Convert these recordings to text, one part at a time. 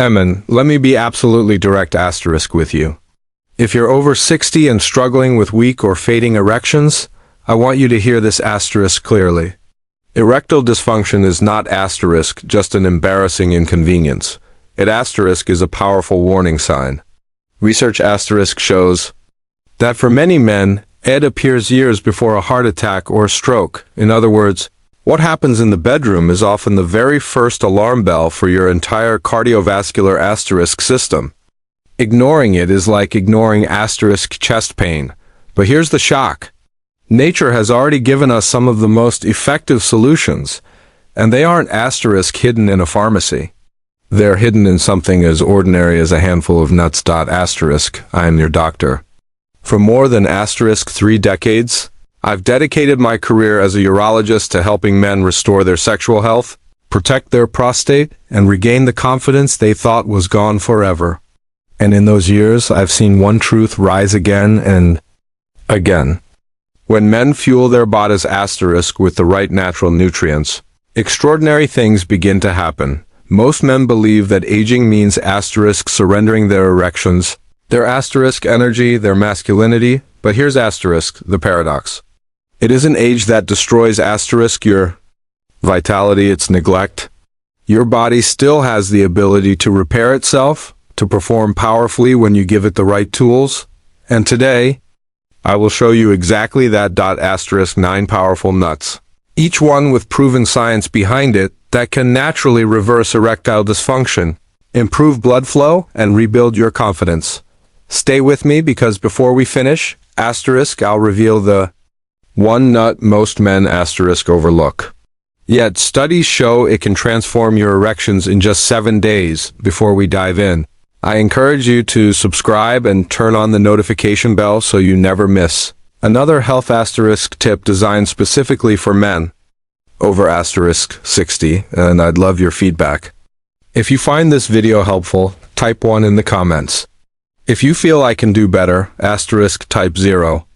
Emin, let me be absolutely direct asterisk with you. If you're over 60 and struggling with weak or fading erections, I want you to hear this asterisk clearly. Erectile dysfunction is not asterisk just an embarrassing inconvenience. It asterisk is a powerful warning sign. Research asterisk shows that for many men, ED appears years before a heart attack or stroke. In other words, what happens in the bedroom is often the very first alarm bell for your entire cardiovascular asterisk system. Ignoring it is like ignoring asterisk chest pain. But here's the shock. Nature has already given us some of the most effective solutions, and they aren't asterisk hidden in a pharmacy. They're hidden in something as ordinary as a handful of nuts. Asterisk, I am your doctor. For more than asterisk 3 decades, I've dedicated my career as a urologist to helping men restore their sexual health, protect their prostate, and regain the confidence they thought was gone forever. And in those years, I've seen one truth rise again and again. When men fuel their bodies asterisk with the right natural nutrients, extraordinary things begin to happen. Most men believe that aging means asterisk surrendering their erections, their asterisk energy, their masculinity, but here's asterisk, the paradox. It isn't age that destroys asterisk your vitality, it's neglect. Your body still has the ability to repair itself, to perform powerfully when you give it the right tools. And today, I will show you exactly that. Asterisk 9 powerful nuts, each one with proven science behind it that can naturally reverse erectile dysfunction, improve blood flow, and rebuild your confidence. Stay with me because before we finish, asterisk, I'll reveal the one nut most men asterisk overlook. Yet studies show it can transform your erections in just 7 days. Before we dive in, I encourage you to subscribe and turn on the notification bell so you never miss another health asterisk tip designed specifically for men over asterisk 60, and I'd love your feedback. If you find this video helpful, type 1 in the comments. If you feel I can do better, asterisk type 0.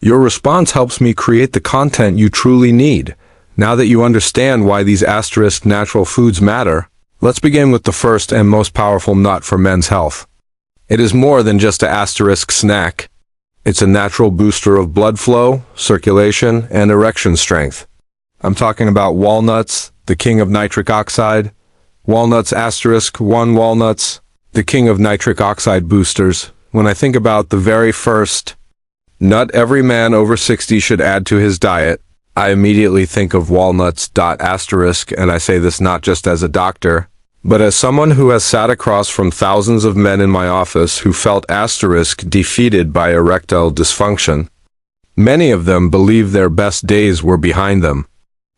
Your response helps me create the content you truly need. Now that you understand why these asterisk natural foods matter, let's begin with the first and most powerful nut for men's health. It is more than just an asterisk snack. It's a natural booster of blood flow, circulation, and erection strength. I'm talking about walnuts, the king of nitric oxide. Walnuts asterisk 1 walnuts, the king of nitric oxide boosters. When I think about the very first nut every man over 60 should add to his diet, I immediately think of walnuts. Asterisk, and I say this not just as a doctor, but as someone who has sat across from thousands of men in my office who felt asterisk defeated by erectile dysfunction. Many of them believe their best days were behind them.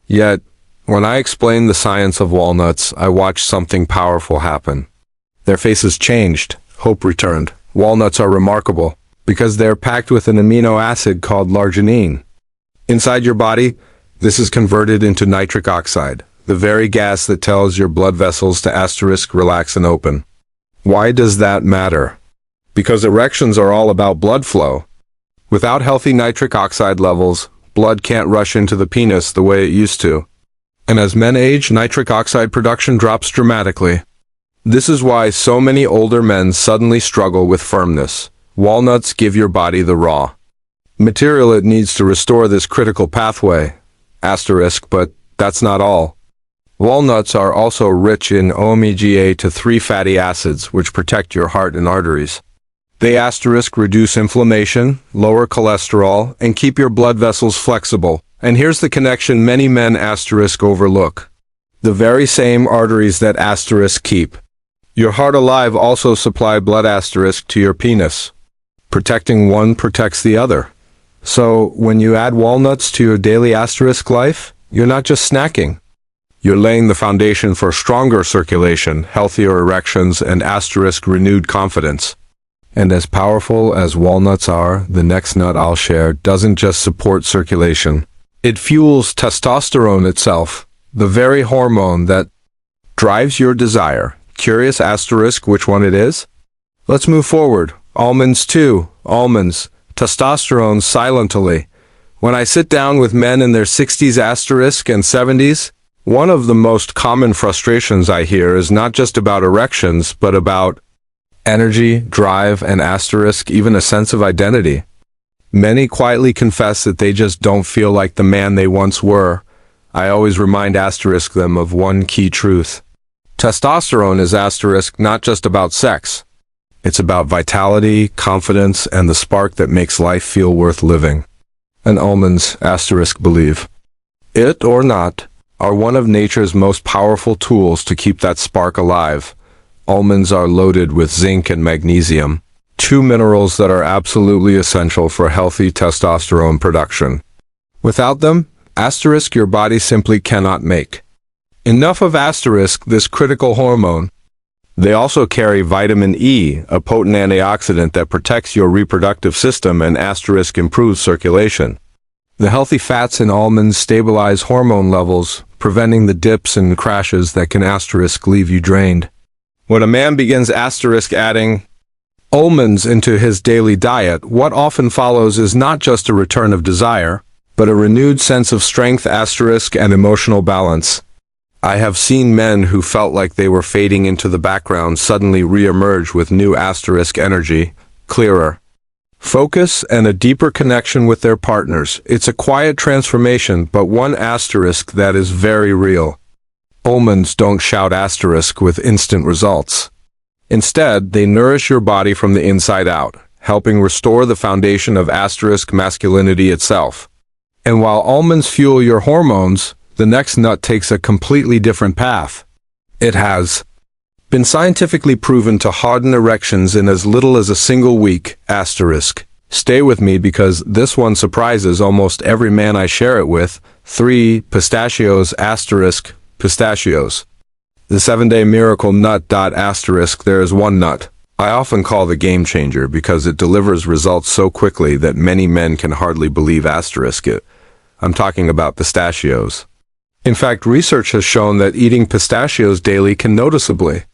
Yet, when I explained the science of walnuts, I watched something powerful happen. Their faces changed, hope returned. Walnuts are remarkable because they're packed with an amino acid called arginine. Inside your body, this is converted into nitric oxide, the very gas that tells your blood vessels to asterisk relax and open. Why does that matter? Because erections are all about blood flow. Without healthy nitric oxide levels, blood can't rush into the penis the way it used to. And as men age, nitric oxide production drops dramatically. This is why so many older men suddenly struggle with firmness. Walnuts give your body the raw material it needs to restore this critical pathway. Asterisk, but that's not all. Walnuts are also rich in omega-3 fatty acids, which protect your heart and arteries. They asterisk reduce inflammation, lower cholesterol, and keep your blood vessels flexible. And here's the connection many men asterisk overlook. The very same arteries that asterisk keep your heart alive also supply blood asterisk to your penis. Protecting one protects the other. So, when you add walnuts to your daily asterisk life, you're not just snacking. You're laying the foundation for stronger circulation, healthier erections, and asterisk renewed confidence. And as powerful as walnuts are, the next nut I'll share doesn't just support circulation. It fuels testosterone itself, the very hormone that drives your desire. Curious asterisk which one it is? Let's move forward. Almonds too. Almonds. Testosterone silently. When I sit down with men in their 60s asterisk and 70s, One of the most common frustrations I hear is not just about erections, but about energy, drive, and even a sense of identity. Many quietly confess that they just don't feel like the man they once were. I always remind them of one key truth. Testosterone is not just about sex. It's about vitality, confidence, and the spark that makes life feel worth living. And almonds, believe it or not, are one of nature's most powerful tools to keep that spark alive. Almonds are loaded with zinc and magnesium, two minerals that are absolutely essential for healthy testosterone production. Without them, your body simply cannot make enough of this critical hormone. They also carry vitamin E, a potent antioxidant that protects your reproductive system and improves circulation. The healthy fats in almonds stabilize hormone levels, preventing the dips and crashes that can leave you drained. When a man begins adding almonds into his daily diet, what often follows is not just a return of desire, but a renewed sense of strength and emotional balance. I have seen men who felt like they were fading into the background suddenly re-emerge with new energy, clearer focus, and a deeper connection with their partners. It's a quiet transformation, but one that is very real. Almonds don't shout with instant results. Instead, they nourish your body from the inside out, helping restore the foundation of masculinity itself. And while almonds fuel your hormones, the next nut takes a completely different path. It has been scientifically proven to harden erections in as little as a single week. Stay with me because this one surprises almost every man I share it with. 3. Pistachios Pistachios. The 7-day miracle nut. There is one nut I often call the game changer because it delivers results so quickly that many men can hardly believe it. I'm talking about pistachios. In fact, research has shown that eating pistachios daily can noticeably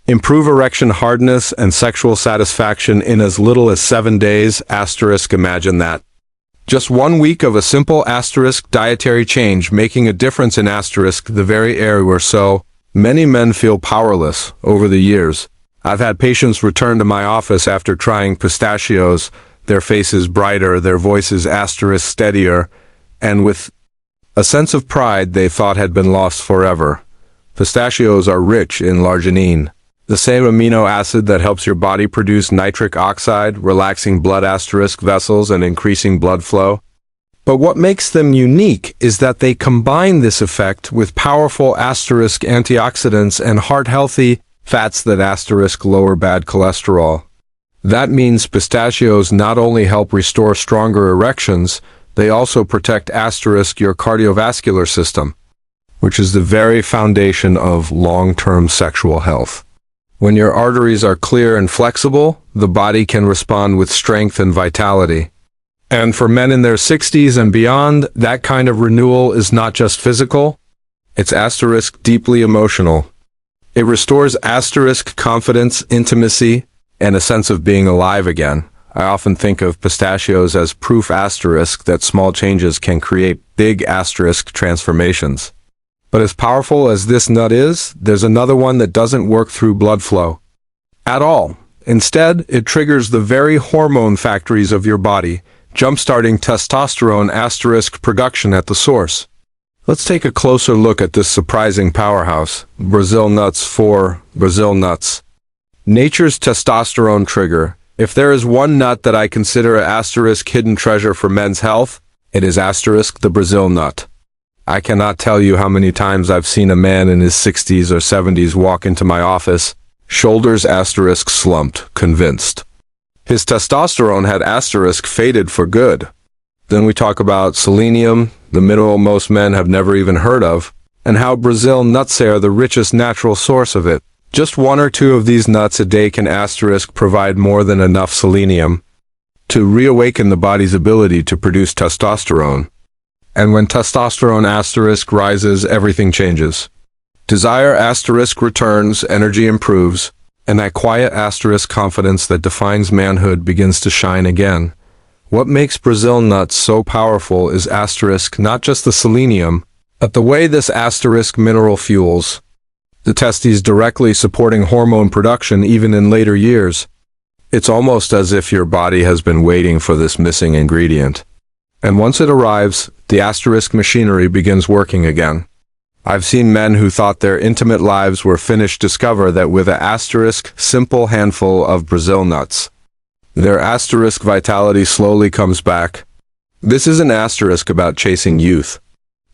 improve erection hardness and sexual satisfaction in as little as 7 days. Imagine that. Just 1 week of a simple dietary change making a difference in the very area where so many men feel powerless. Over the years, I've had patients return to my office after trying pistachios, their faces brighter, their voices steadier, and with a sense of pride they thought had been lost forever. Pistachios are rich in Arginine, the same amino acid that helps your body produce nitric oxide, relaxing blood vessels and increasing blood flow. But what makes them unique is that they combine this effect with powerful antioxidants and heart-healthy fats that lower bad cholesterol. That means pistachios not only help restore stronger erections, they also protect your cardiovascular system, which is the very foundation of long-term sexual health. When your arteries are clear and flexible, the body can respond with strength and vitality. And for men in their 60s and beyond, that kind of renewal is not just physical, it's deeply emotional. It restores confidence, intimacy, and a sense of being alive again. I often think of pistachios as proof that small changes can create big transformations. But as powerful as this nut is, there's another one that doesn't work through blood flow at all. Instead, it triggers the very hormone factories of your body, jump-starting testosterone production at the source. Let's take a closer look at this surprising powerhouse. Brazil nuts. 4. Brazil nuts. Nature's testosterone trigger. If there is one nut that I consider a hidden treasure for men's health, it is the Brazil nut. I cannot tell you how many times I've seen a man in his 60s or 70s walk into my office, shoulders slumped, convinced his testosterone had faded for good. Then we talk about selenium, the mineral most men have never even heard of, and how Brazil nuts are the richest natural source of it. Just 1 or 2 of these nuts a day can provide more than enough selenium to reawaken the body's ability to produce testosterone. And when testosterone rises, everything changes. Desire returns, energy improves, and that quiet confidence that defines manhood begins to shine again. What makes Brazil nuts so powerful is not just the selenium, At the way this asterisk mineral fuels the testes, directly supporting hormone production even in later years. It's almost as if your body has been waiting for this missing ingredient. And once it arrives, the asterisk machinery begins working again. I've seen men who thought their intimate lives were finished discover that with an asterisk simple handful of Brazil nuts, their asterisk vitality slowly comes back. This is an asterisk about chasing youth.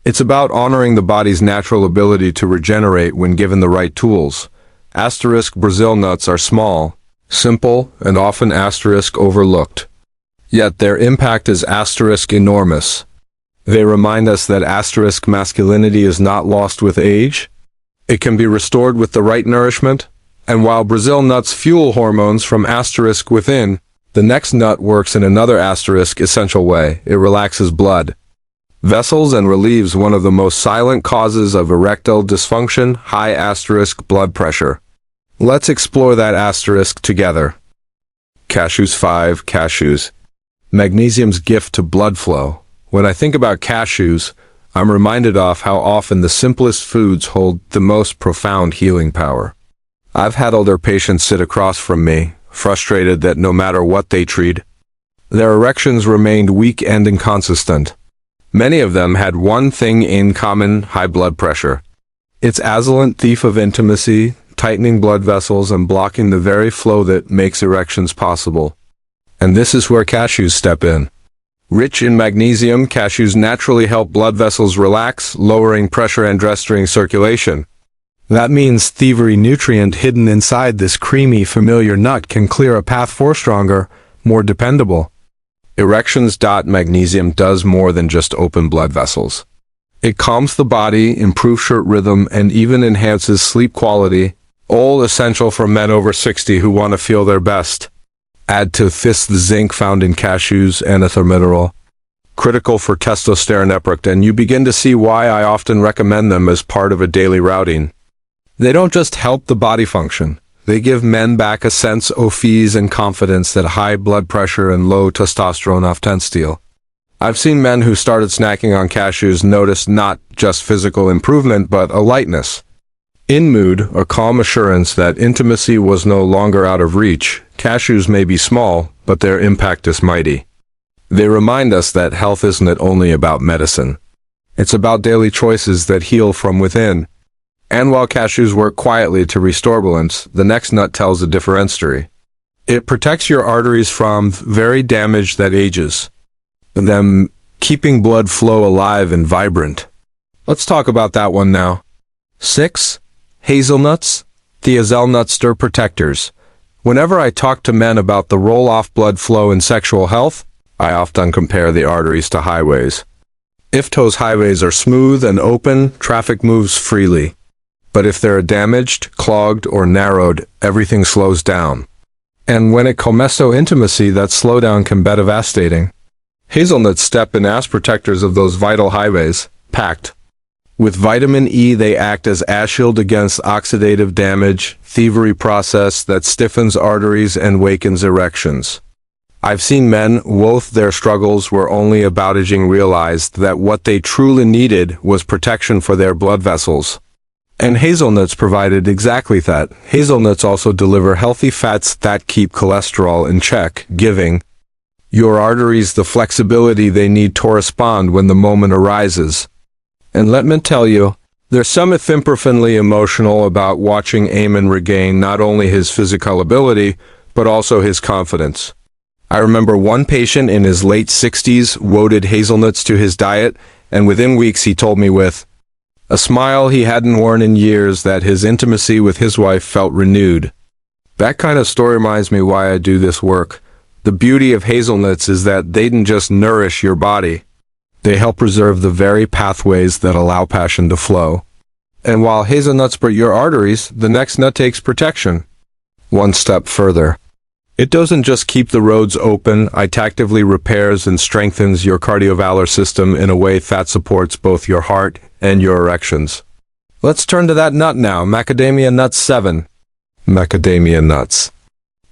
It's about honoring the body's natural ability to regenerate when given the right tools. Asterisk Brazil nuts are small, simple, and often asterisk overlooked. Yet their impact is asterisk enormous. They remind us that asterisk masculinity is not lost with age. It can be restored with the right nourishment. And while Brazil nuts fuel hormones from asterisk within, the next nut works in another asterisk essential way. It relaxes blood vessels and relieves one of the most silent causes of erectile dysfunction, high asterisk blood pressure. Let's explore that asterisk together. Cashews 5. Cashews. Magnesium's gift to blood flow. When I think about cashews, I'm reminded of how often the simplest foods hold the most profound healing power. I've had older patients sit across from me, frustrated that no matter what they treat, their erections remained weak and inconsistent. Many of them had one thing in common: high blood pressure. It's assailant thief of intimacy, tightening blood vessels and blocking the very flow that makes erections possible. And this is where cashews step in. Rich in magnesium, cashews naturally help blood vessels relax, lowering pressure and restoring circulation. That means thievery nutrient hidden inside this creamy, familiar nut can clear a path for stronger, more dependable erections. Magnesium does more than just open blood vessels. It calms the body, improves shirt rhythm, and even enhances sleep quality, all essential for men over 60 who want to feel their best. Add to this the zinc found in cashews, another mineral critical for testosterone, and you begin to see why I often recommend them as part of a daily routine. They don't just help the body function. They give men back a sense of ease and confidence that high blood pressure and low testosterone often steal. I've seen men who started snacking on cashews notice not just physical improvement but a lightness in mood, a calm assurance that intimacy was no longer out of reach. Cashews may be small, but their impact is mighty. They remind us that health isn't only about medicine. It's about daily choices that heal from within. And while cashews work quietly to restore balance, the next nut tells a different story. It protects your arteries from very damage that ages them, keeping blood flow alive and vibrant. Let's talk about that one now. 6. Hazelnuts. Hazelnuts are protectors. Whenever I talk to men about the roll-off blood flow in sexual health, I often compare the arteries to highways. If those highways are smooth and open, traffic moves freely. But if they're damaged, clogged, or narrowed, everything slows down. And when it comes to intimacy, that slowdown can be devastating. Hazelnuts step in as protectors of those vital highways, packed with vitamin E. They act as a shield against oxidative damage, thievery process that stiffens arteries and wakens erections. I've seen men, both their struggles were only about aging, realized that what they truly needed was protection for their blood vessels. And hazelnuts provided exactly that. Hazelnuts also deliver healthy fats that keep cholesterol in check, giving your arteries the flexibility they need to respond when the moment arises. And let me tell you, there's something profoundly emotional about watching Eamon regain not only his physical ability, but also his confidence. I remember one patient in his late 60s loaded hazelnuts to his diet, and within weeks he told me with a smile he hadn't worn in years that his intimacy with his wife felt renewed. That kind of story reminds me why I do this work. The beauty of hazelnuts is that they don't just nourish your body. They help preserve the very pathways that allow passion to flow. And while hazelnuts protect your arteries, the next nut takes protection one step further. It doesn't just keep the roads open, it actively repairs and strengthens your cardiovascular system in a way that supports both your heart and your erections. Let's turn to that nut now. Macadamia nut 7. Macadamia nuts.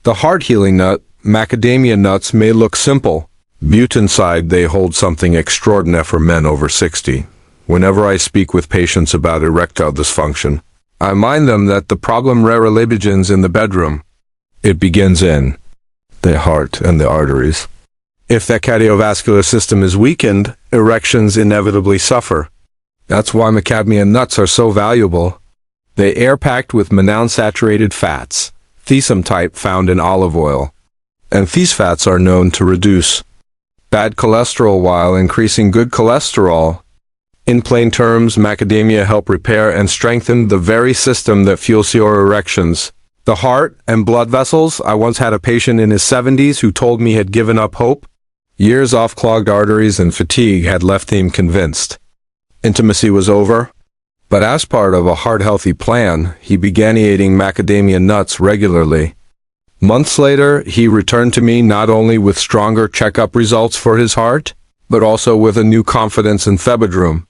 The heart-healing nut, macadamia nuts may look simple, but inside they hold something extraordinary for men over 60. Whenever I speak with patients about erectile dysfunction, I remind them that the problem rarely begins in the bedroom. It begins in the heart and the arteries. If the cardiovascular system is weakened, erections inevitably suffer. That's why macadamia nuts are so valuable. They are packed with monounsaturated fats, thesum type found in olive oil. And these fats are known to reduce bad cholesterol while increasing good cholesterol. In plain terms, macadamia help repair and strengthen the very system that fuels your erections. The heart and blood vessels. I once had a patient in his 70s who told me he had given up hope. Years off clogged arteries and fatigue had left him convinced intimacy was over. But as part of a heart-healthy plan, he began eating macadamia nuts regularly. Months later, he returned to me not only with stronger checkup results for his heart, but also with a new confidence in the bedroom.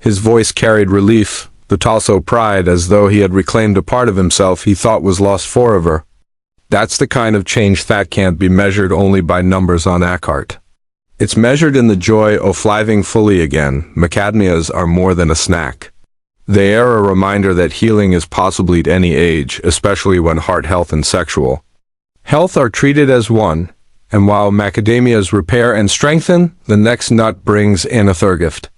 His voice carried relief, but also pride, as though he had reclaimed a part of himself he thought was lost forever. That's the kind of change that can't be measured only by numbers on Eckhart. It's measured in the joy of living fully again. Macadamias are more than a snack. They are a reminder that healing is possible at any age, especially when heart health and sexual health are treated as one. And while macadamias repair and strengthen, the next nut brings in a third gift.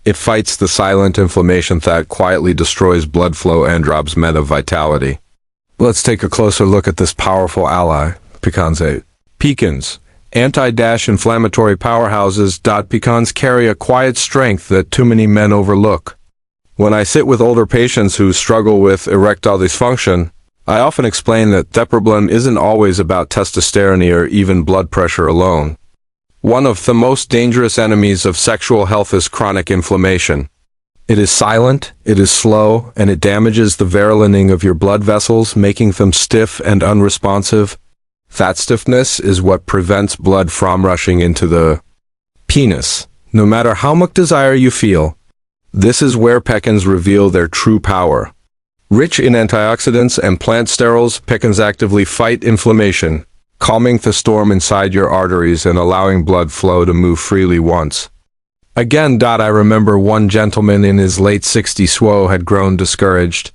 It fights the silent inflammation that quietly destroys blood flow and robs men of vitality. Let's take a closer look at this powerful ally, pecans. Pecans, anti-inflammatory powerhouses. Pecans carry a quiet strength that too many men overlook. When I sit with older patients who struggle with erectile dysfunction, I often explain that the problem isn't always about testosterone or even blood pressure alone. One of the most dangerous enemies of sexual health is chronic inflammation. It is silent, it is slow, and it damages the very lining of your blood vessels, making them stiff and unresponsive. That stiffness is what prevents blood from rushing into the penis, no matter how much desire you feel. This is where pecans reveal their true power. Rich in antioxidants and plant sterols, pecans actively fight inflammation, calming the storm inside your arteries and allowing blood flow to move freely once again. I remember one gentleman in his late 60s who had grown discouraged.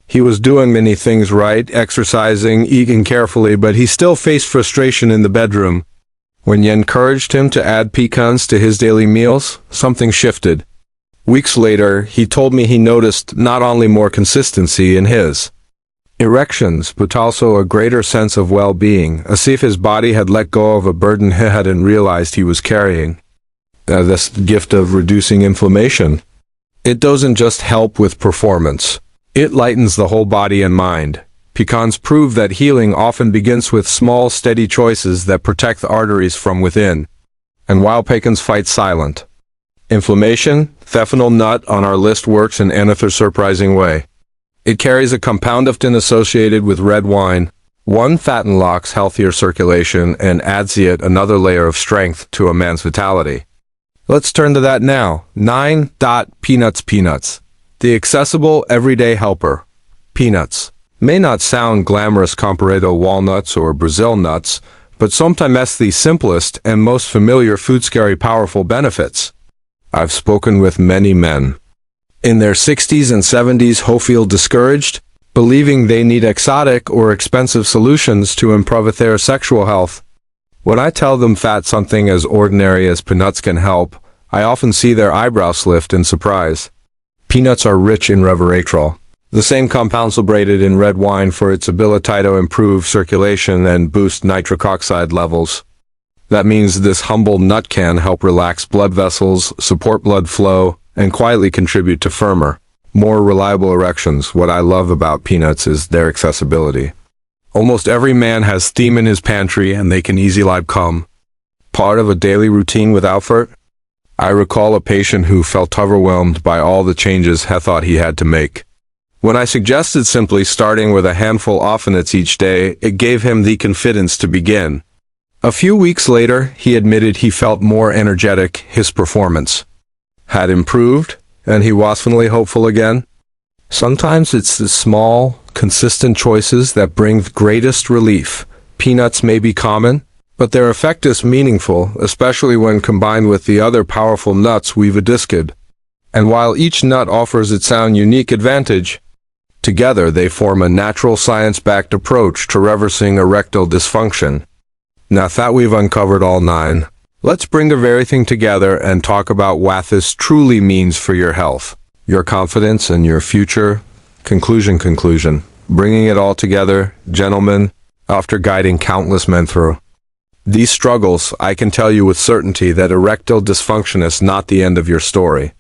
He was doing many things right, exercising, eating carefully, but he still faced frustration in the bedroom. When you encouraged him to add pecans to his daily meals, something shifted. Weeks later, he told me he noticed not only more consistency in his erections, but also a greater sense of well-being, as if his body had let go of a burden he hadn't realized he was carrying. This gift of reducing inflammation. It doesn't just help with performance. It lightens the whole body and mind. Pecans prove that healing often begins with small, steady choices that protect the arteries from within. And while pecans fight silent inflammation, the nut on our list works in another surprising way. It carries a compound often associated with red wine. One that unlocks healthier circulation and adds yet another layer of strength to a man's vitality. Let's turn to that now. 9. Peanuts. Peanuts. The accessible, everyday helper. Peanuts may not sound glamorous compared to walnuts or Brazil nuts, but sometimes the simplest and most familiar foods carry powerful benefits. I've spoken with many men in their 60s and 70s who feel discouraged, believing they need exotic or expensive solutions to improve their sexual health. When I tell them that something as ordinary as peanuts can help, I often see their eyebrows lift in surprise. Peanuts are rich in resveratrol, the same compound celebrated in red wine for its ability to improve circulation and boost nitric oxide levels. That means this humble nut can help relax blood vessels, support blood flow, and quietly contribute to firmer, more reliable erections. What I love about peanuts is their accessibility. Almost every man has them in his pantry, and they can easily become part of a daily routine without effort. I recall a patient who felt overwhelmed by all the changes he thought he had to make. When I suggested simply starting with a handful often each day, it gave him the confidence to begin. A few weeks later, he admitted he felt more energetic, his performance had improved, and he was finally hopeful again. Sometimes it's the small, consistent choices that bring the greatest relief. Peanuts may be common, but their effect is meaningful, especially when combined with the other powerful nuts we've discussed. And while each nut offers its own unique advantage, together they form a natural science-backed approach to reversing erectile dysfunction. Now that we've uncovered all 9, let's bring everything together and talk about what this truly means for your health, your confidence, and your future. Conclusion. Bringing it all together, gentlemen, after guiding countless men through these struggles, I can tell you with certainty that erectile dysfunction is not the end of your story.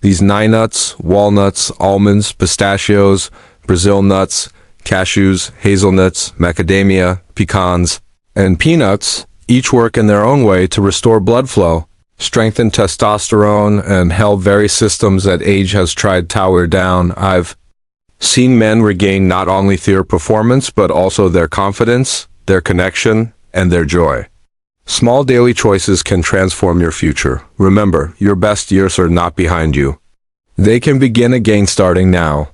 These 9 nuts, walnuts, almonds, pistachios, Brazil nuts, cashews, hazelnuts, macadamia, pecans, and peanuts each work in their own way to restore blood flow, strengthen testosterone, and help very systems that age has tried to wear down. I've seen men regain not only their performance but also their confidence, their connection, and their joy. Small daily choices can transform your future. Remember, your best years are not behind you. They can begin again starting now.